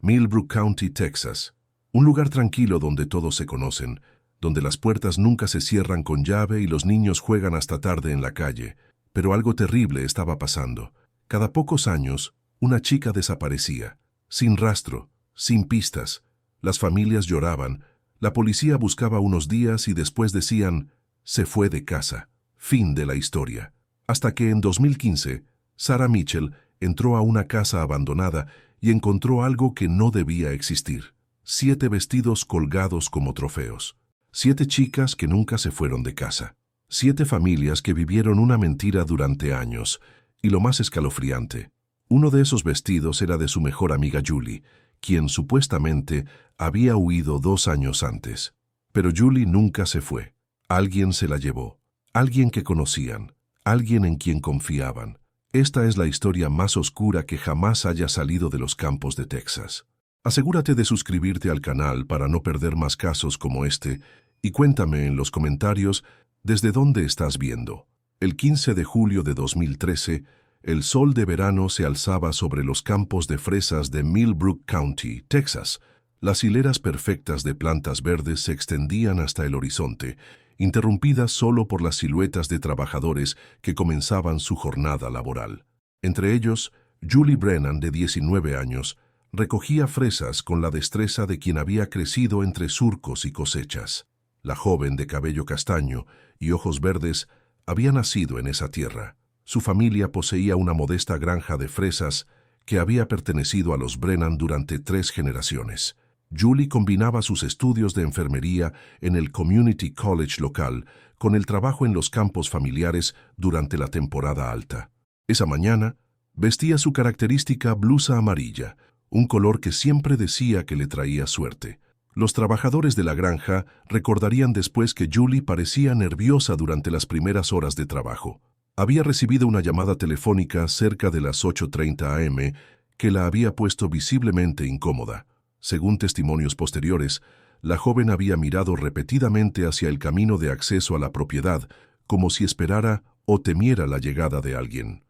Millbrook County, Texas. Un lugar tranquilo donde todos se conocen, donde las puertas nunca se cierran con llave y los niños juegan hasta tarde en la calle. Pero algo terrible estaba pasando. Cada pocos años, una chica desaparecía, sin rastro, sin pistas. Las familias lloraban, la policía buscaba unos días y después decían, se fue de casa. Fin de la historia. Hasta que en 2015, Sarah Mitchell entró a una casa abandonada y encontró algo que no debía existir. 7 vestidos colgados como trofeos. 7 chicas que nunca se fueron de casa. 7 familias que vivieron una mentira durante años. Y lo más escalofriante, uno de esos vestidos era de su mejor amiga Julie, quien supuestamente había huido 2 años antes. Pero Julie nunca se fue. Alguien se la llevó. Alguien que conocían. Alguien en quien confiaban. Esta es la historia más oscura que jamás haya salido de los campos de Texas. Asegúrate de suscribirte al canal para no perder más casos como este y cuéntame en los comentarios desde dónde estás viendo. El 15 de julio de 2013, el sol de verano se alzaba sobre los campos de fresas de Millbrook County, Texas. Las hileras perfectas de plantas verdes se extendían hasta el horizonte, interrumpidas solo por las siluetas de trabajadores que comenzaban su jornada laboral. Entre ellos, Julie Brennan, de 19 años, recogía fresas con la destreza de quien había crecido entre surcos y cosechas. La joven de cabello castaño y ojos verdes había nacido en esa tierra. Su familia poseía una modesta granja de fresas que había pertenecido a los Brennan durante 3 generaciones. Julie combinaba sus estudios de enfermería en el Community College local con el trabajo en los campos familiares durante la temporada alta. Esa mañana, vestía su característica blusa amarilla, un color que siempre decía que le traía suerte. Los trabajadores de la granja recordarían después que Julie parecía nerviosa durante las primeras horas de trabajo. Había recibido una llamada telefónica cerca de las 8:30 am que la había puesto visiblemente incómoda. Según testimonios posteriores, la joven había mirado repetidamente hacia el camino de acceso a la propiedad, como si esperara o temiera la llegada de alguien.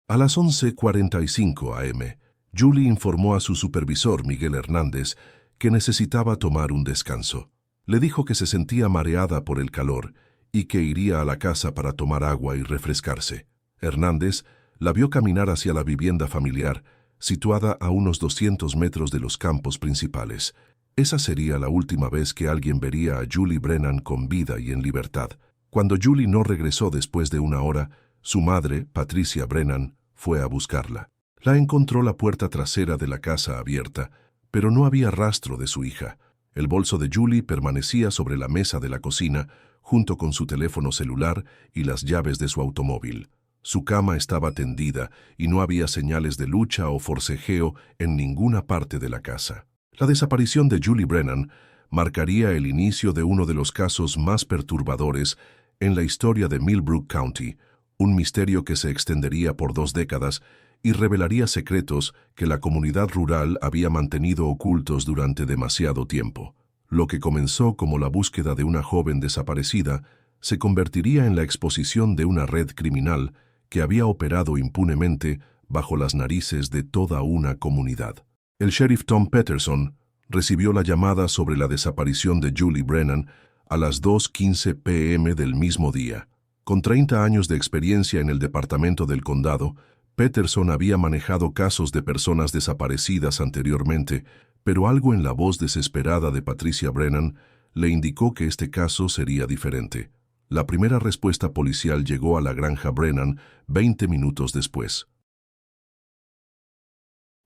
A las 11:45 am, Julie informó a su supervisor, Miguel Hernández, que necesitaba tomar un descanso. Le dijo que se sentía mareada por el calor y que iría a la casa para tomar agua y refrescarse. Hernández la vio caminar hacia la vivienda familiar, situada a unos 200 metros de los campos principales. Esa sería la última vez que alguien vería a Julie Brennan con vida y en libertad. Cuando Julie no regresó después de 1 hora, su madre, Patricia Brennan, fue a buscarla. La encontró la puerta trasera de la casa abierta, pero no había rastro de su hija. El bolso de Julie permanecía sobre la mesa de la cocina, junto con su teléfono celular y las llaves de su automóvil. Su cama estaba tendida y no había señales de lucha o forcejeo en ninguna parte de la casa. La desaparición de Julie Brennan marcaría el inicio de uno de los casos más perturbadores en la historia de Millbrook County, un misterio que se extendería por 2 décadas y revelaría secretos que la comunidad rural había mantenido ocultos durante demasiado tiempo. Lo que comenzó como la búsqueda de una joven desaparecida se convertiría en la exposición de una red criminal que había operado impunemente bajo las narices de toda una comunidad. El sheriff Tom Peterson recibió la llamada sobre la desaparición de Julie Brennan a las 2:15 p.m. del mismo día. Con 30 años de experiencia en el departamento del condado, Peterson había manejado casos de personas desaparecidas anteriormente, pero algo en la voz desesperada de Patricia Brennan le indicó que este caso sería diferente. La primera respuesta policial llegó a la granja Brennan 20 minutos después.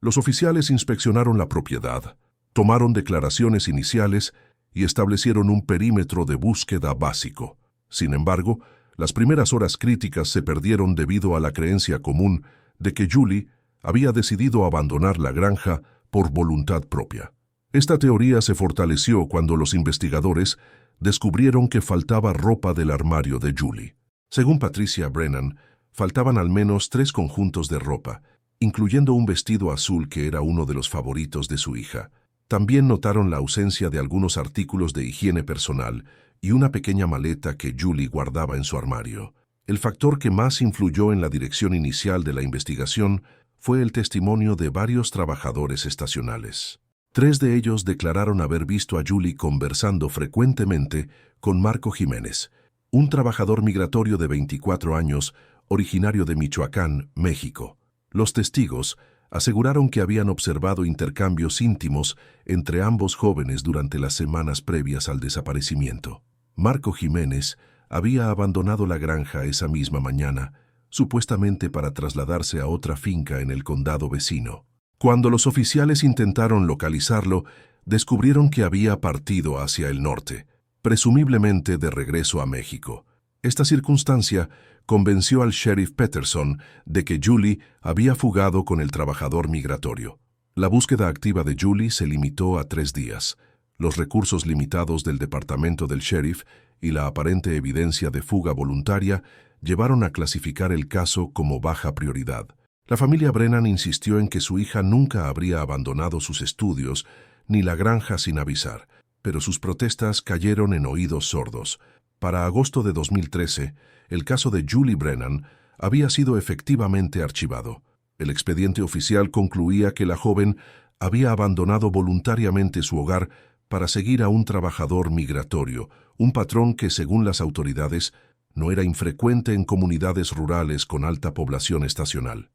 Los oficiales inspeccionaron la propiedad, tomaron declaraciones iniciales y establecieron un perímetro de búsqueda básico. Sin embargo, las primeras horas críticas se perdieron debido a la creencia común de que Julie había decidido abandonar la granja por voluntad propia. Esta teoría se fortaleció cuando los investigadores descubrieron que faltaba ropa del armario de Julie. Según Patricia Brennan, faltaban al menos 3 conjuntos de ropa, incluyendo un vestido azul que era uno de los favoritos de su hija. También notaron la ausencia de algunos artículos de higiene personal y una pequeña maleta que Julie guardaba en su armario. El factor que más influyó en la dirección inicial de la investigación fue el testimonio de varios trabajadores estacionales. 3 de ellos declararon haber visto a Julie conversando frecuentemente con Marco Jiménez, un trabajador migratorio de 24 años, originario de Michoacán, México. Los testigos aseguraron que habían observado intercambios íntimos entre ambos jóvenes durante las semanas previas al desaparecimiento. Marco Jiménez había abandonado la granja esa misma mañana, supuestamente para trasladarse a otra finca en el condado vecino. Cuando los oficiales intentaron localizarlo, descubrieron que había partido hacia el norte, presumiblemente de regreso a México. Esta circunstancia convenció al sheriff Peterson de que Julie había fugado con el trabajador migratorio. La búsqueda activa de Julie se limitó a 3 días. Los recursos limitados del departamento del sheriff y la aparente evidencia de fuga voluntaria llevaron a clasificar el caso como baja prioridad. La familia Brennan insistió en que su hija nunca habría abandonado sus estudios ni la granja sin avisar, pero sus protestas cayeron en oídos sordos. Para agosto de 2013, el caso de Julie Brennan había sido efectivamente archivado. El expediente oficial concluía que la joven había abandonado voluntariamente su hogar para seguir a un trabajador migratorio, un patrón que, según las autoridades, no era infrecuente en comunidades rurales con alta población estacional.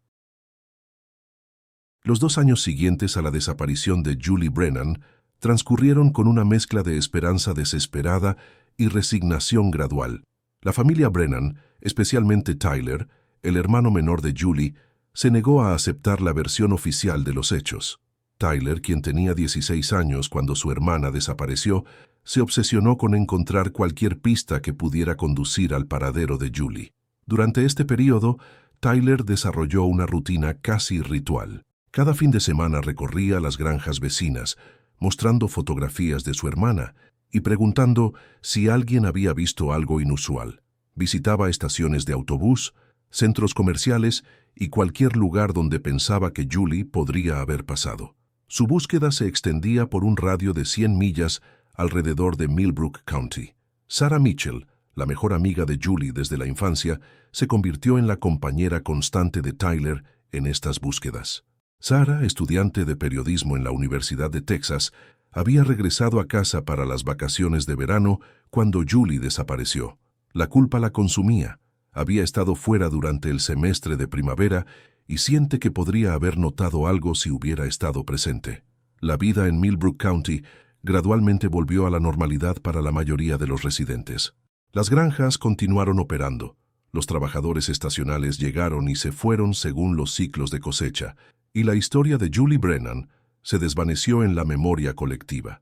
Los 2 años siguientes a la desaparición de Julie Brennan transcurrieron con una mezcla de esperanza desesperada y resignación gradual. La familia Brennan, especialmente Tyler, el hermano menor de Julie, se negó a aceptar la versión oficial de los hechos. Tyler, quien tenía 16 años cuando su hermana desapareció, se obsesionó con encontrar cualquier pista que pudiera conducir al paradero de Julie. Durante este periodo, Tyler desarrolló una rutina casi ritual. Cada fin de semana recorría las granjas vecinas, mostrando fotografías de su hermana y preguntando si alguien había visto algo inusual. Visitaba estaciones de autobús, centros comerciales y cualquier lugar donde pensaba que Julie podría haber pasado. Su búsqueda se extendía por un radio de 100 millas alrededor de Millbrook County. Sarah Mitchell, la mejor amiga de Julie desde la infancia, se convirtió en la compañera constante de Tyler en estas búsquedas. Sarah, estudiante de periodismo en la Universidad de Texas, había regresado a casa para las vacaciones de verano cuando Julie desapareció. La culpa la consumía. Había estado fuera durante el semestre de primavera y siente que podría haber notado algo si hubiera estado presente. La vida en Millbrook County gradualmente volvió a la normalidad para la mayoría de los residentes. Las granjas continuaron operando. Los trabajadores estacionales llegaron y se fueron según los ciclos de cosecha, y la historia de Julie Brennan se desvaneció en la memoria colectiva.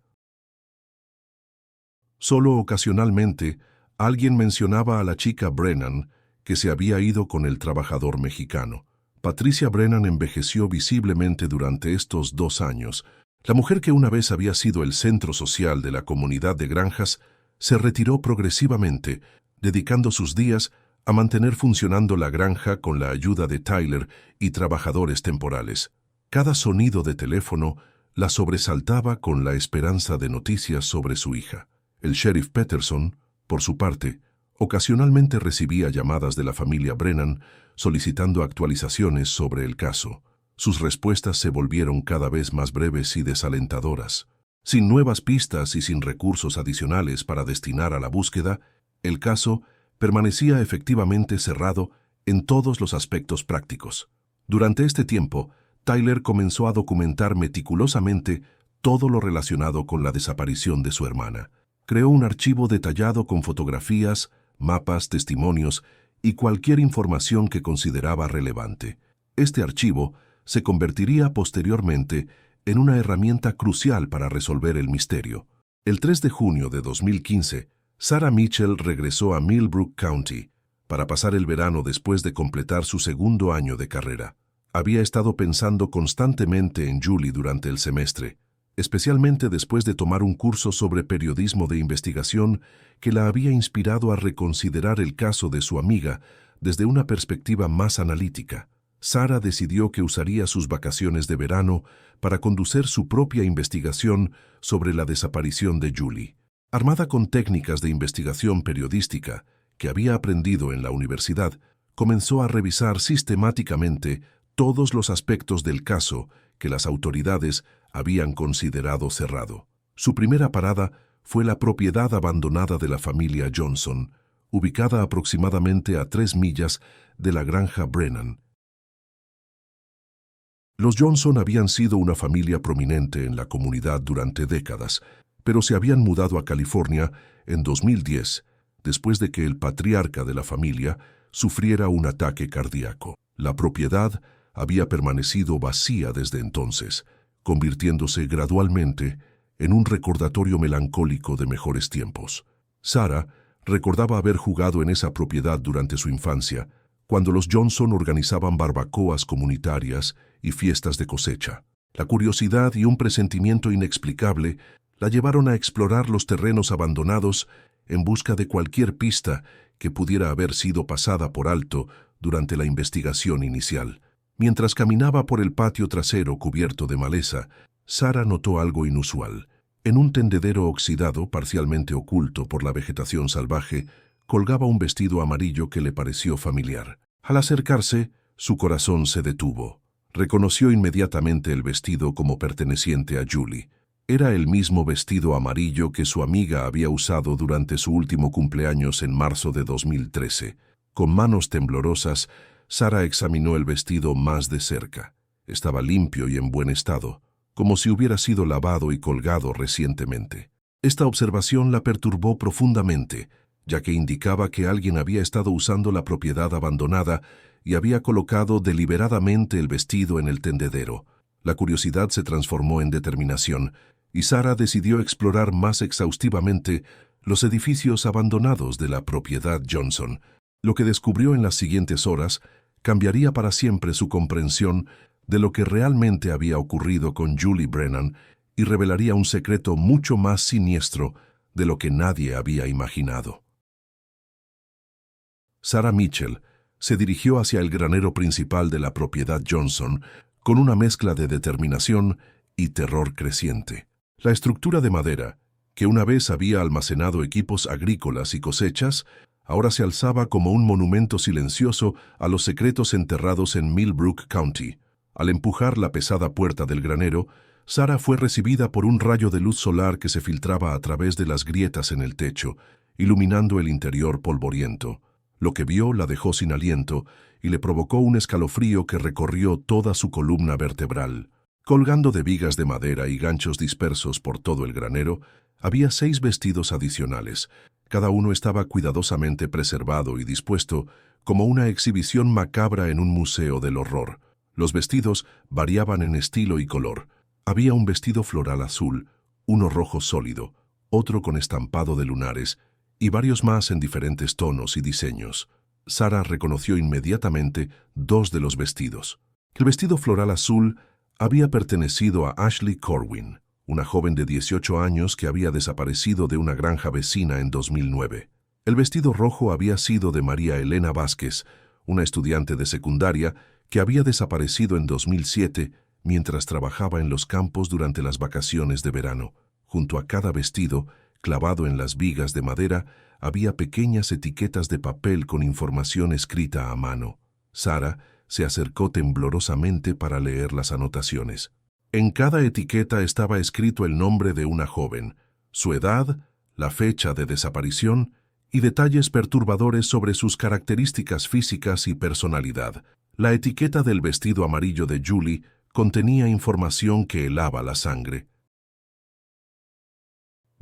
Solo ocasionalmente, alguien mencionaba a la chica Brennan que se había ido con el trabajador mexicano. Patricia Brennan envejeció visiblemente durante estos 2 años. La mujer que una vez había sido el centro social de la comunidad de granjas se retiró progresivamente, dedicando sus días a mantener funcionando la granja con la ayuda de Tyler y trabajadores temporales. Cada sonido de teléfono la sobresaltaba con la esperanza de noticias sobre su hija. El sheriff Peterson, por su parte, ocasionalmente recibía llamadas de la familia Brennan solicitando actualizaciones sobre el caso. Sus respuestas se volvieron cada vez más breves y desalentadoras. Sin nuevas pistas y sin recursos adicionales para destinar a la búsqueda, el caso permanecía efectivamente cerrado en todos los aspectos prácticos. Durante este tiempo, Tyler comenzó a documentar meticulosamente todo lo relacionado con la desaparición de su hermana. Creó un archivo detallado con fotografías, mapas, testimonios y cualquier información que consideraba relevante. Este archivo se convertiría posteriormente en una herramienta crucial para resolver el misterio. El 3 de junio de 2015, Sarah Mitchell regresó a Millbrook County para pasar el verano después de completar su segundo año de carrera. Había estado pensando constantemente en Julie durante el semestre, especialmente después de tomar un curso sobre periodismo de investigación que la había inspirado a reconsiderar el caso de su amiga desde una perspectiva más analítica. Sarah decidió que usaría sus vacaciones de verano para conducir su propia investigación sobre la desaparición de Julie. Armada con técnicas de investigación periodística que había aprendido en la universidad, comenzó a revisar sistemáticamente todos los aspectos del caso que las autoridades habían considerado cerrado. Su primera parada fue la propiedad abandonada de la familia Johnson, ubicada aproximadamente a 3 millas de la granja Brennan. Los Johnson habían sido una familia prominente en la comunidad durante décadas, pero se habían mudado a California en 2010, después de que el patriarca de la familia sufriera un ataque cardíaco. La propiedad había permanecido vacía desde entonces, convirtiéndose gradualmente en un recordatorio melancólico de mejores tiempos. Sarah recordaba haber jugado en esa propiedad durante su infancia, cuando los Johnson organizaban barbacoas comunitarias y fiestas de cosecha. La curiosidad y un presentimiento inexplicable la llevaron a explorar los terrenos abandonados en busca de cualquier pista que pudiera haber sido pasada por alto durante la investigación inicial. Mientras caminaba por el patio trasero cubierto de maleza, Sarah notó algo inusual. En un tendedero oxidado, parcialmente oculto por la vegetación salvaje, colgaba un vestido amarillo que le pareció familiar. Al acercarse, su corazón se detuvo. Reconoció inmediatamente el vestido como perteneciente a Julie. Era el mismo vestido amarillo que su amiga había usado durante su último cumpleaños en marzo de 2013. Con manos temblorosas, Sarah examinó el vestido más de cerca. Estaba limpio y en buen estado, como si hubiera sido lavado y colgado recientemente. Esta observación la perturbó profundamente, ya que indicaba que alguien había estado usando la propiedad abandonada y había colocado deliberadamente el vestido en el tendedero. La curiosidad se transformó en determinación, y Sarah decidió explorar más exhaustivamente los edificios abandonados de la propiedad Johnson. Lo que descubrió en las siguientes horas cambiaría para siempre su comprensión de lo que realmente había ocurrido con Julie Brennan y revelaría un secreto mucho más siniestro de lo que nadie había imaginado. Sarah Mitchell se dirigió hacia el granero principal de la propiedad Johnson con una mezcla de determinación y terror creciente. La estructura de madera, que una vez había almacenado equipos agrícolas y cosechas, ahora se alzaba como un monumento silencioso a los secretos enterrados en Millbrook County. Al empujar la pesada puerta del granero, Sarah fue recibida por un rayo de luz solar que se filtraba a través de las grietas en el techo, iluminando el interior polvoriento. Lo que vio la dejó sin aliento y le provocó un escalofrío que recorrió toda su columna vertebral. Colgando de vigas de madera y ganchos dispersos por todo el granero, había 6 vestidos adicionales. Cada uno estaba cuidadosamente preservado y dispuesto como una exhibición macabra en un museo del horror. Los vestidos variaban en estilo y color. Había un vestido floral azul, uno rojo sólido, otro con estampado de lunares, y varios más en diferentes tonos y diseños. Sarah reconoció inmediatamente 2 de los vestidos. El vestido floral azul había pertenecido a Ashley Corwin, una joven de 18 años que había desaparecido de una granja vecina en 2009. El vestido rojo había sido de María Elena Vázquez, una estudiante de secundaria que había desaparecido en 2007 mientras trabajaba en los campos durante las vacaciones de verano. Junto a cada vestido, clavado en las vigas de madera, había pequeñas etiquetas de papel con información escrita a mano. Sarah se acercó temblorosamente para leer las anotaciones. En cada etiqueta estaba escrito el nombre de una joven, su edad, la fecha de desaparición y detalles perturbadores sobre sus características físicas y personalidad. La etiqueta del vestido amarillo de Julie contenía información que helaba la sangre.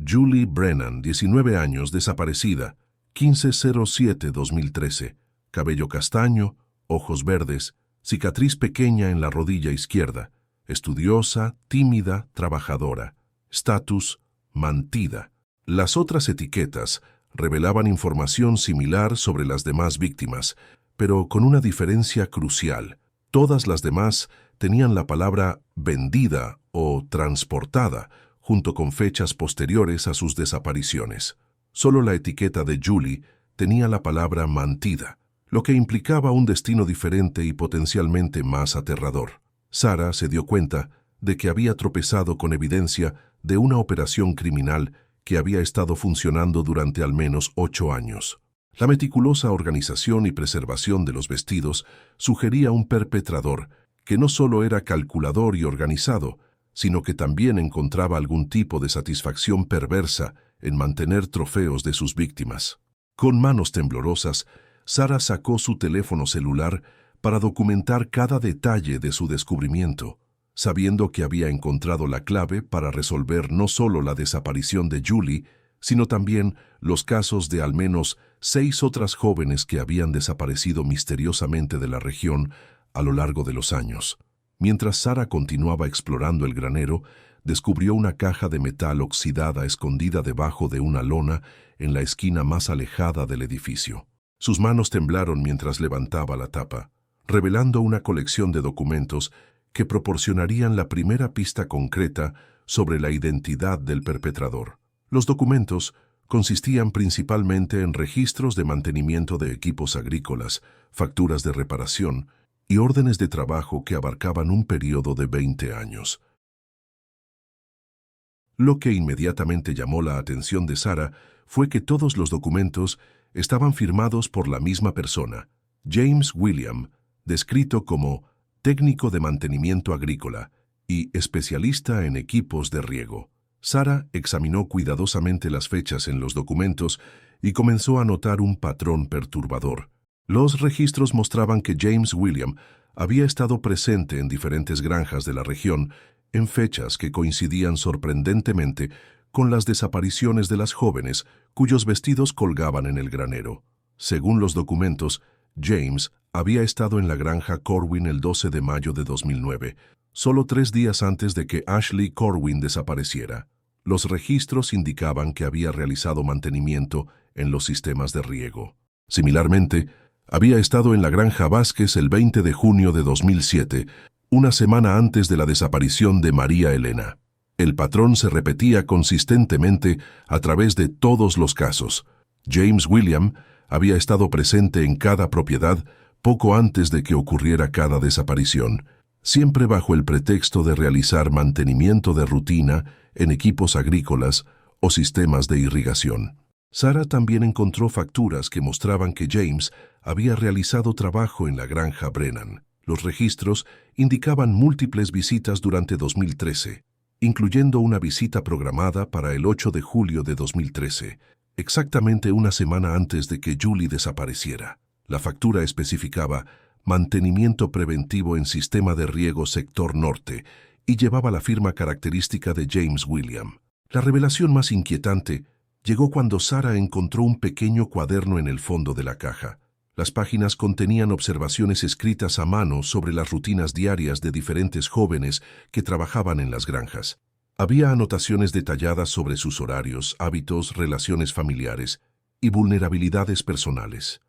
Julie Brennan, 19 años, desaparecida, 15/07/2013, cabello castaño, ojos verdes, cicatriz pequeña en la rodilla izquierda, estudiosa, tímida, trabajadora, estatus, mantida. Las otras etiquetas revelaban información similar sobre las demás víctimas, pero con una diferencia crucial. Todas las demás tenían la palabra vendida o transportada, junto con fechas posteriores a sus desapariciones. Solo la etiqueta de Julie tenía la palabra mantida, lo que implicaba un destino diferente y potencialmente más aterrador. Sarah se dio cuenta de que había tropezado con evidencia de una operación criminal que había estado funcionando durante al menos 8 años. La meticulosa organización y preservación de los vestidos sugería un perpetrador que no solo era calculador y organizado, sino que también encontraba algún tipo de satisfacción perversa en mantener trofeos de sus víctimas. Con manos temblorosas, Sarah sacó su teléfono celular para documentar cada detalle de su descubrimiento, sabiendo que había encontrado la clave para resolver no solo la desaparición de Julie, sino también los casos de al menos 6 otras jóvenes que habían desaparecido misteriosamente de la región a lo largo de los años. Mientras Sarah continuaba explorando el granero, descubrió una caja de metal oxidada escondida debajo de una lona en la esquina más alejada del edificio. Sus manos temblaron mientras levantaba la tapa, revelando una colección de documentos que proporcionarían la primera pista concreta sobre la identidad del perpetrador. Los documentos consistían principalmente en registros de mantenimiento de equipos agrícolas, facturas de reparación y órdenes de trabajo que abarcaban un periodo de 20 años. Lo que inmediatamente llamó la atención de Sarah fue que todos los documentos estaban firmados por la misma persona, James William, descrito como técnico de mantenimiento agrícola y especialista en equipos de riego. Sarah examinó cuidadosamente las fechas en los documentos y comenzó a notar un patrón perturbador. Los registros mostraban que James William había estado presente en diferentes granjas de la región en fechas que coincidían sorprendentemente con las desapariciones de las jóvenes cuyos vestidos colgaban en el granero. Según los documentos, James había estado en la granja Corwin el 12 de mayo de 2009, solo 3 días antes de que Ashley Corwin desapareciera. Los registros indicaban que había realizado mantenimiento en los sistemas de riego. Similarmente, había estado en la granja Vázquez el 20 de junio de 2007, una semana antes de la desaparición de María Elena. El patrón se repetía consistentemente a través de todos los casos. James William había estado presente en cada propiedad poco antes de que ocurriera cada desaparición, siempre bajo el pretexto de realizar mantenimiento de rutina en equipos agrícolas o sistemas de irrigación. Sarah también encontró facturas que mostraban que James había realizado trabajo en la granja Brennan. Los registros indicaban múltiples visitas durante 2013, incluyendo una visita programada para el 8 de julio de 2013, exactamente una semana antes de que Julie desapareciera. La factura especificaba mantenimiento preventivo en sistema de riego sector norte y llevaba la firma característica de James William. La revelación más inquietante llegó cuando Sarah encontró un pequeño cuaderno en el fondo de la caja. Las páginas contenían observaciones escritas a mano sobre las rutinas diarias de diferentes jóvenes que trabajaban en las granjas. Había anotaciones detalladas sobre sus horarios, hábitos, relaciones familiares y vulnerabilidades personales.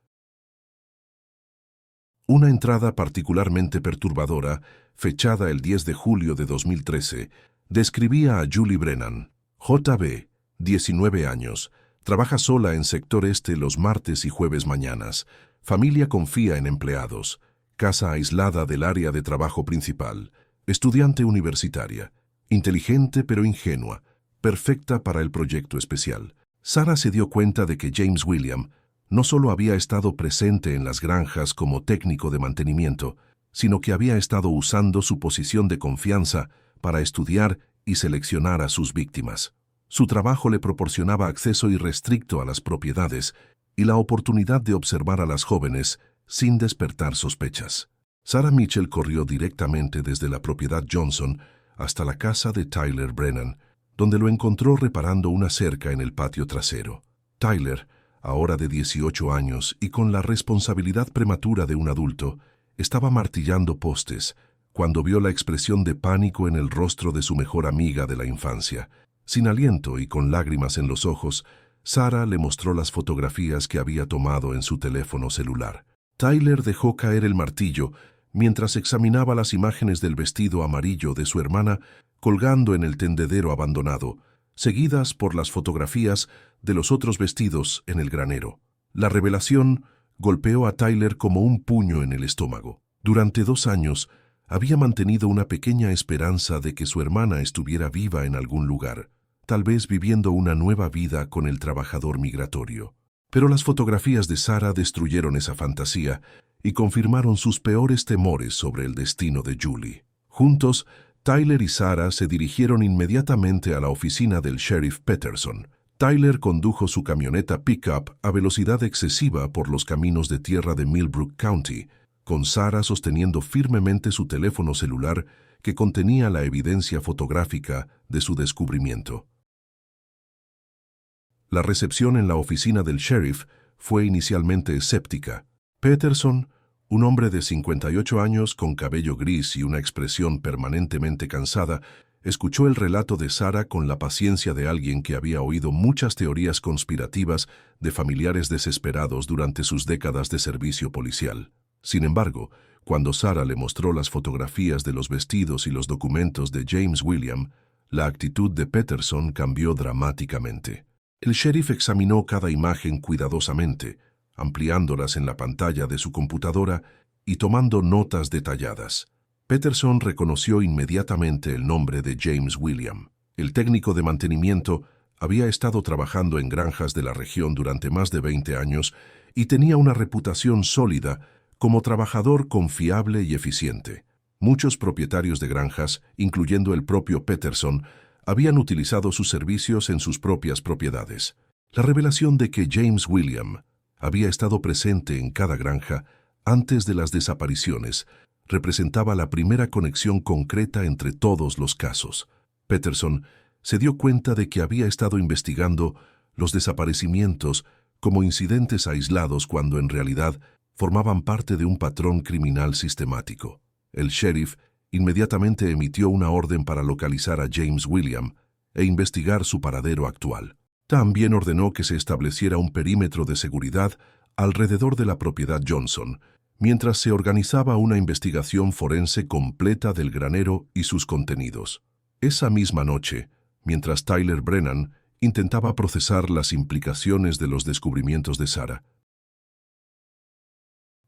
Una entrada particularmente perturbadora, fechada el 10 de julio de 2013, describía a Julie Brennan, JB, 19 años, trabaja sola en sector este los martes y jueves mañanas, familia confía en empleados, casa aislada del área de trabajo principal, estudiante universitaria, inteligente pero ingenua, perfecta para el proyecto especial. Sarah se dio cuenta de que James William no solo había estado presente en las granjas como técnico de mantenimiento, sino que había estado usando su posición de confianza para estudiar y seleccionar a sus víctimas. Su trabajo le proporcionaba acceso irrestricto a las propiedades y la oportunidad de observar a las jóvenes sin despertar sospechas. Sarah Mitchell corrió directamente desde la propiedad Johnson hasta la casa de Tyler Brennan, donde lo encontró reparando una cerca en el patio trasero. Tyler, ahora de 18 años y con la responsabilidad prematura de un adulto, estaba martillando postes cuando vio la expresión de pánico en el rostro de su mejor amiga de la infancia. Sin aliento y con lágrimas en los ojos, Sarah le mostró las fotografías que había tomado en su teléfono celular. Tyler dejó caer el martillo mientras examinaba las imágenes del vestido amarillo de su hermana colgando en el tendedero abandonado, seguidas por las fotografías de los otros vestidos en el granero. La revelación golpeó a Tyler como un puño en el estómago. Durante 2 años, había mantenido una pequeña esperanza de que su hermana estuviera viva en algún lugar, tal vez viviendo una nueva vida con el trabajador migratorio. Pero las fotografías de Sarah destruyeron esa fantasía y confirmaron sus peores temores sobre el destino de Julie. Juntos, Tyler y Sarah se dirigieron inmediatamente a la oficina del sheriff Peterson. Tyler condujo su camioneta pickup a velocidad excesiva por los caminos de tierra de Millbrook County, con Sarah sosteniendo firmemente su teléfono celular que contenía la evidencia fotográfica de su descubrimiento. La recepción en la oficina del sheriff fue inicialmente escéptica. Peterson, un hombre de 58 años con cabello gris y una expresión permanentemente cansada, escuchó el relato de Sarah con la paciencia de alguien que había oído muchas teorías conspirativas de familiares desesperados durante sus décadas de servicio policial. Sin embargo, cuando Sarah le mostró las fotografías de los vestidos y los documentos de James William, la actitud de Peterson cambió dramáticamente. El sheriff examinó cada imagen cuidadosamente, ampliándolas en la pantalla de su computadora y tomando notas detalladas. Peterson reconoció inmediatamente el nombre de James William. El técnico de mantenimiento había estado trabajando en granjas de la región durante más de 20 años y tenía una reputación sólida como trabajador confiable y eficiente. Muchos propietarios de granjas, incluyendo el propio Peterson, habían utilizado sus servicios en sus propias propiedades. La revelación de que James William había estado presente en cada granja antes de las desapariciones representaba la primera conexión concreta entre todos los casos. Peterson se dio cuenta de que había estado investigando los desaparecimientos como incidentes aislados cuando en realidad formaban parte de un patrón criminal sistemático. El sheriff inmediatamente emitió una orden para localizar a James William e investigar su paradero actual. También ordenó que se estableciera un perímetro de seguridad alrededor de la propiedad Johnson, mientras se organizaba una investigación forense completa del granero y sus contenidos. Esa misma noche, mientras Tyler Brennan intentaba procesar las implicaciones de los descubrimientos de Sarah,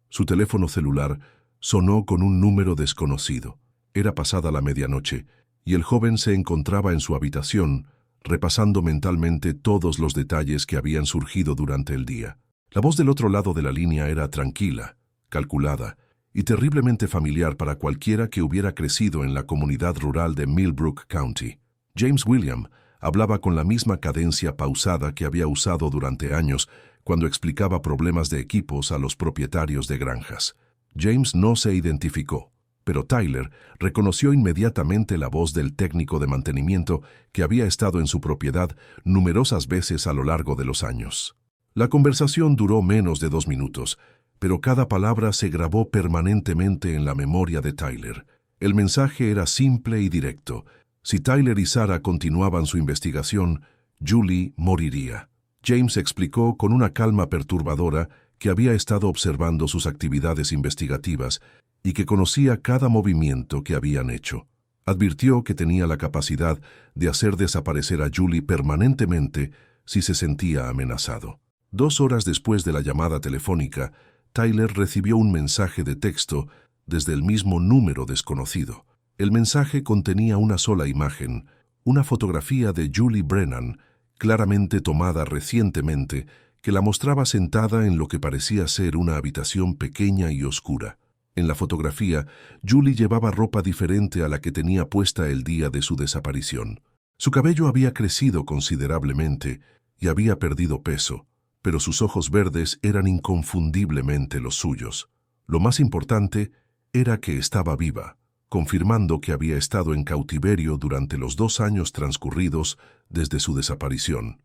su teléfono celular sonó con un número desconocido. Era pasada la medianoche, y el joven se encontraba en su habitación, repasando mentalmente todos los detalles que habían surgido durante el día. La voz del otro lado de la línea era tranquila, calculada y terriblemente familiar para cualquiera que hubiera crecido en la comunidad rural de Millbrook County. James William hablaba con la misma cadencia pausada que había usado durante años cuando explicaba problemas de equipos a los propietarios de granjas. James no se identificó, pero Tyler reconoció inmediatamente la voz del técnico de mantenimiento que había estado en su propiedad numerosas veces a lo largo de los años. La conversación duró menos de 2 minutos, pero cada palabra se grabó permanentemente en la memoria de Tyler. El mensaje era simple y directo. Si Tyler y Sarah continuaban su investigación, Julie moriría. James explicó con una calma perturbadora que había estado observando sus actividades investigativas y que conocía cada movimiento que habían hecho. Advirtió que tenía la capacidad de hacer desaparecer a Julie permanentemente si se sentía amenazado. 2 horas después de la llamada telefónica, Tyler recibió un mensaje de texto desde el mismo número desconocido. El mensaje contenía una sola imagen, una fotografía de Julie Brennan, claramente tomada recientemente, que la mostraba sentada en lo que parecía ser una habitación pequeña y oscura. En la fotografía, Julie llevaba ropa diferente a la que tenía puesta el día de su desaparición. Su cabello había crecido considerablemente y había perdido peso, pero sus ojos verdes eran inconfundiblemente los suyos. Lo más importante era que estaba viva, confirmando que había estado en cautiverio durante los 2 años transcurridos desde su desaparición.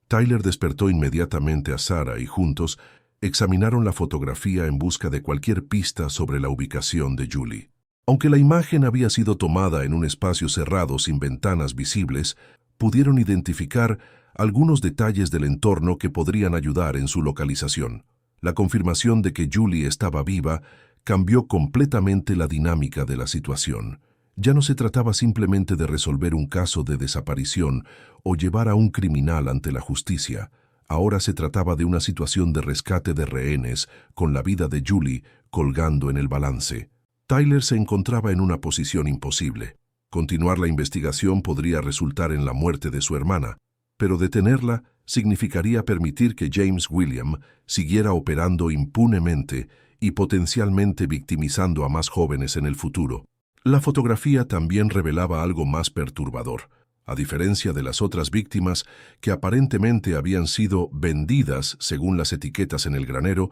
Tyler despertó inmediatamente a Sarah y juntos examinaron la fotografía en busca de cualquier pista sobre la ubicación de Julie. Aunque la imagen había sido tomada en un espacio cerrado sin ventanas visibles, pudieron identificar algunos detalles del entorno que podrían ayudar en su localización. La confirmación de que Julie estaba viva cambió completamente la dinámica de la situación. Ya no se trataba simplemente de resolver un caso de desaparición o llevar a un criminal ante la justicia. Ahora se trataba de una situación de rescate de rehenes, con la vida de Julie colgando en el balance. Tyler se encontraba en una posición imposible. Continuar la investigación podría resultar en la muerte de su hermana, pero detenerla significaría permitir que James William siguiera operando impunemente y potencialmente victimizando a más jóvenes en el futuro. La fotografía también revelaba algo más perturbador. A diferencia de las otras víctimas, que aparentemente habían sido vendidas según las etiquetas en el granero,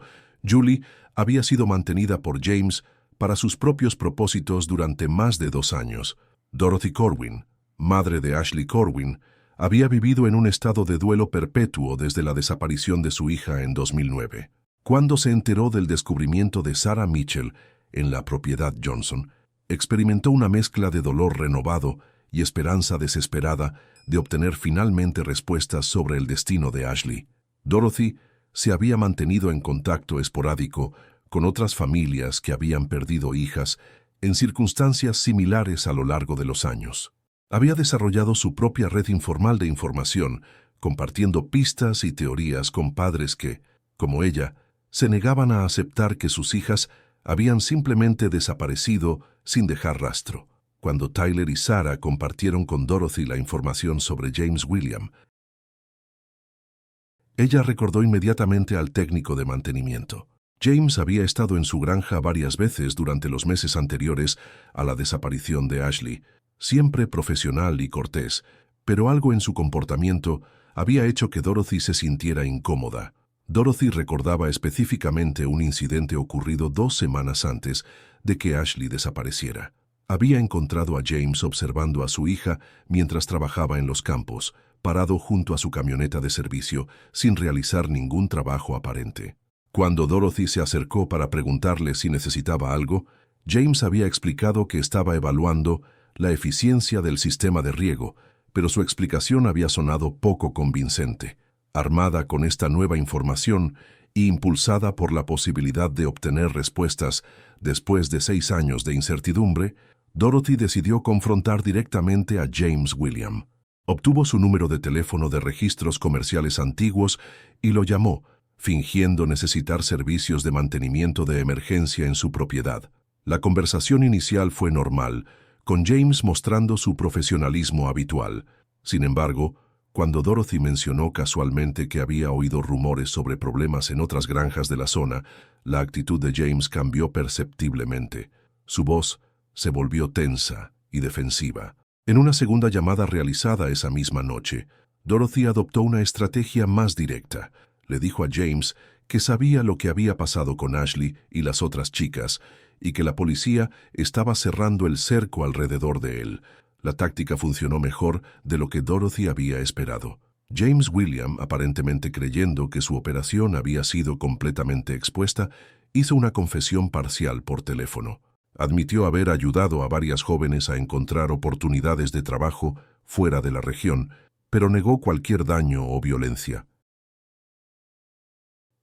Julie había sido mantenida por James para sus propios propósitos durante más de 2 años. Dorothy Corwin, madre de Ashley Corwin, había vivido en un estado de duelo perpetuo desde la desaparición de su hija en 2009. Cuando se enteró del descubrimiento de Sarah Mitchell en la propiedad Johnson, experimentó una mezcla de dolor renovado y esperanza desesperada de obtener finalmente respuestas sobre el destino de Ashley. Dorothy se había mantenido en contacto esporádico con otras familias que habían perdido hijas en circunstancias similares a lo largo de los años. Había desarrollado su propia red informal de información, compartiendo pistas y teorías con padres que, como ella, se negaban a aceptar que sus hijas habían simplemente desaparecido sin dejar rastro. Cuando Tyler y Sarah compartieron con Dorothy la información sobre James William, ella recordó inmediatamente al técnico de mantenimiento. James había estado en su granja varias veces durante los meses anteriores a la desaparición de Ashley, siempre profesional y cortés, pero algo en su comportamiento había hecho que Dorothy se sintiera incómoda. Dorothy recordaba específicamente un incidente ocurrido 2 semanas antes de que Ashley desapareciera. Había encontrado a James observando a su hija mientras trabajaba en los campos, parado junto a su camioneta de servicio, sin realizar ningún trabajo aparente. Cuando Dorothy se acercó para preguntarle si necesitaba algo, James había explicado que estaba evaluando la eficiencia del sistema de riego, pero su explicación había sonado poco convincente. Armada con esta nueva información e impulsada por la posibilidad de obtener respuestas después de 6 años de incertidumbre, Dorothy decidió confrontar directamente a James William. Obtuvo su número de teléfono de registros comerciales antiguos y lo llamó, fingiendo necesitar servicios de mantenimiento de emergencia en su propiedad. La conversación inicial fue normal, con James mostrando su profesionalismo habitual. Sin embargo, cuando Dorothy mencionó casualmente que había oído rumores sobre problemas en otras granjas de la zona, la actitud de James cambió perceptiblemente. Su voz se volvió tensa y defensiva. En una segunda llamada realizada esa misma noche, Dorothy adoptó una estrategia más directa. Le dijo a James que sabía lo que había pasado con Ashley y las otras chicas y que la policía estaba cerrando el cerco alrededor de él. La táctica funcionó mejor de lo que Dorothy había esperado. James William, aparentemente creyendo que su operación había sido completamente expuesta, hizo una confesión parcial por teléfono. Admitió haber ayudado a varias jóvenes a encontrar oportunidades de trabajo fuera de la región, pero negó cualquier daño o violencia.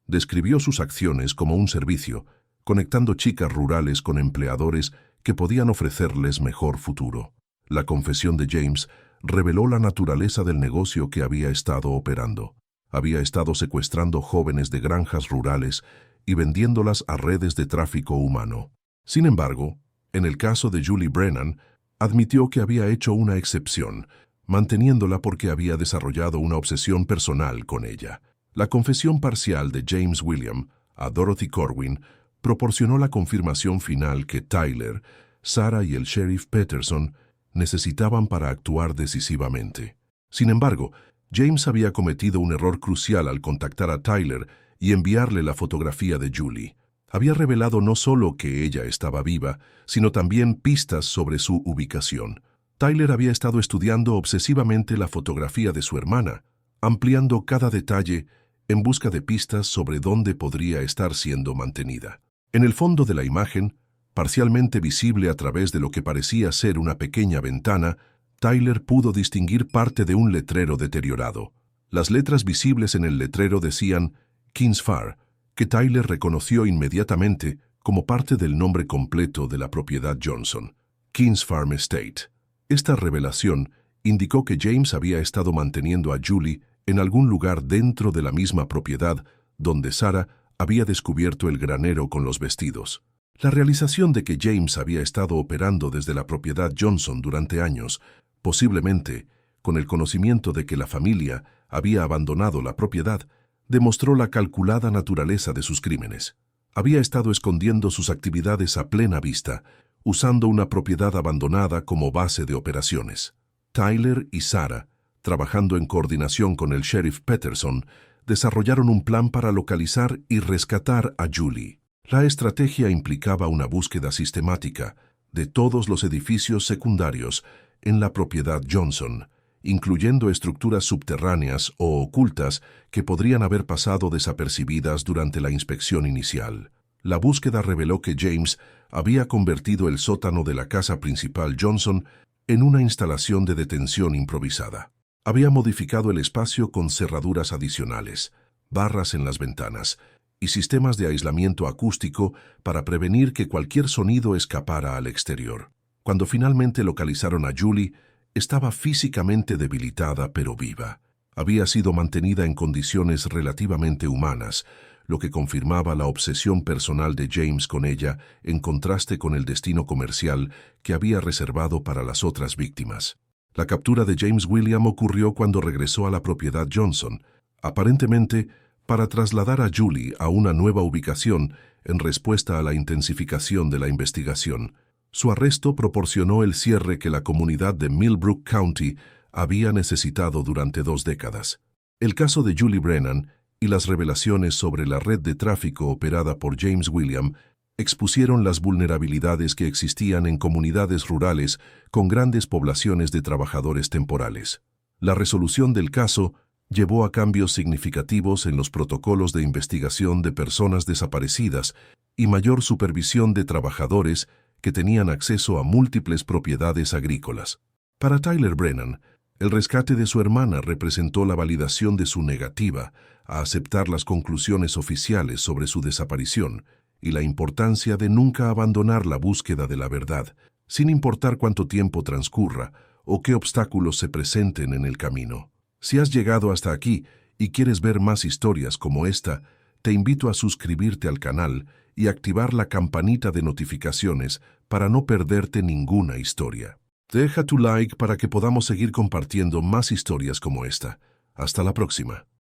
Describió sus acciones como un servicio, conectando chicas rurales con empleadores que podían ofrecerles mejor futuro. La confesión de James reveló la naturaleza del negocio que había estado operando. Había estado secuestrando jóvenes de granjas rurales y vendiéndolas a redes de tráfico humano. Sin embargo, en el caso de Julie Brennan, admitió que había hecho una excepción, manteniéndola porque había desarrollado una obsesión personal con ella. La confesión parcial de James William a Dorothy Corwin proporcionó la confirmación final que Tyler, Sarah y el sheriff Peterson necesitaban para actuar decisivamente. Sin embargo, James había cometido un error crucial al contactar a Tyler y enviarle la fotografía de Julie. Había revelado no solo que ella estaba viva, sino también pistas sobre su ubicación. Tyler había estado estudiando obsesivamente la fotografía de su hermana, ampliando cada detalle en busca de pistas sobre dónde podría estar siendo mantenida. En el fondo de la imagen, parcialmente visible a través de lo que parecía ser una pequeña ventana, Tyler pudo distinguir parte de un letrero deteriorado. Las letras visibles en el letrero decían Kings Farm, que Tyler reconoció inmediatamente como parte del nombre completo de la propiedad Johnson, Kings Farm Estate. Esta revelación indicó que James había estado manteniendo a Julie en algún lugar dentro de la misma propiedad donde Sarah había descubierto el granero con los vestidos. La realización de que James había estado operando desde la propiedad Johnson durante años, posiblemente con el conocimiento de que la familia había abandonado la propiedad, demostró la calculada naturaleza de sus crímenes. Había estado escondiendo sus actividades a plena vista, usando una propiedad abandonada como base de operaciones. Tyler y Sarah, trabajando en coordinación con el sheriff Peterson, desarrollaron un plan para localizar y rescatar a Julie. La estrategia implicaba una búsqueda sistemática de todos los edificios secundarios en la propiedad Johnson, incluyendo estructuras subterráneas o ocultas que podrían haber pasado desapercibidas durante la inspección inicial. La búsqueda reveló que James había convertido el sótano de la casa principal Johnson en una instalación de detención improvisada. Había modificado el espacio con cerraduras adicionales, barras en las ventanas y sistemas de aislamiento acústico para prevenir que cualquier sonido escapara al exterior. Cuando finalmente localizaron a Julie, estaba físicamente debilitada pero viva. Había sido mantenida en condiciones relativamente humanas, lo que confirmaba la obsesión personal de James con ella en contraste con el destino comercial que había reservado para las otras víctimas. La captura de James William ocurrió cuando regresó a la propiedad Johnson, aparentemente para trasladar a Julie a una nueva ubicación en respuesta a la intensificación de la investigación. Su arresto proporcionó el cierre que la comunidad de Millbrook County había necesitado durante 2 décadas. El caso de Julie Brennan y las revelaciones sobre la red de tráfico operada por James William expusieron las vulnerabilidades que existían en comunidades rurales con grandes poblaciones de trabajadores temporales. La resolución del caso llevó a cambios significativos en los protocolos de investigación de personas desaparecidas y mayor supervisión de trabajadores que tenían acceso a múltiples propiedades agrícolas. Para Tyler Brennan, el rescate de su hermana representó la validación de su negativa a aceptar las conclusiones oficiales sobre su desaparición y la importancia de nunca abandonar la búsqueda de la verdad, sin importar cuánto tiempo transcurra o qué obstáculos se presenten en el camino. Si has llegado hasta aquí y quieres ver más historias como esta, te invito a suscribirte al canal y activar la campanita de notificaciones para no perderte ninguna historia. Deja tu like para que podamos seguir compartiendo más historias como esta. Hasta la próxima.